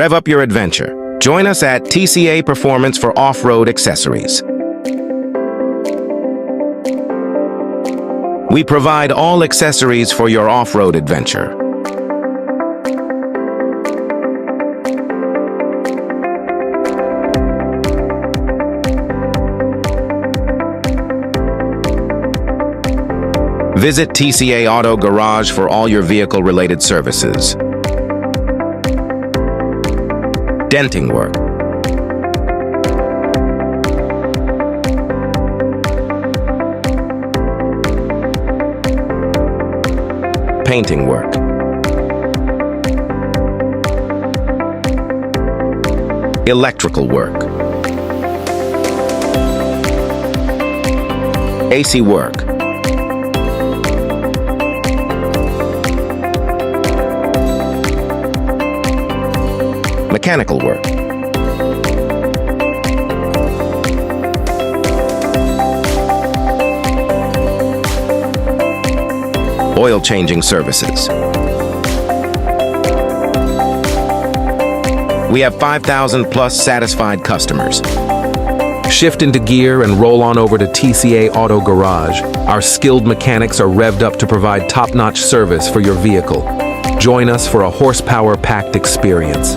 Rev up your adventure. Join us at TCA Performance for off-road accessories. We provide all accessories for your off-road adventure. Visit TCA Auto Garage for all your vehicle-related services. Denting work. Painting work. Electrical work. AC work. Mechanical work. Oil changing services. We have 5,000 plus satisfied customers. Shift into gear and roll on over to TCA Auto Garage. Our skilled mechanics are revved up to provide top-notch service for your vehicle. Join us for a horsepower-packed experience.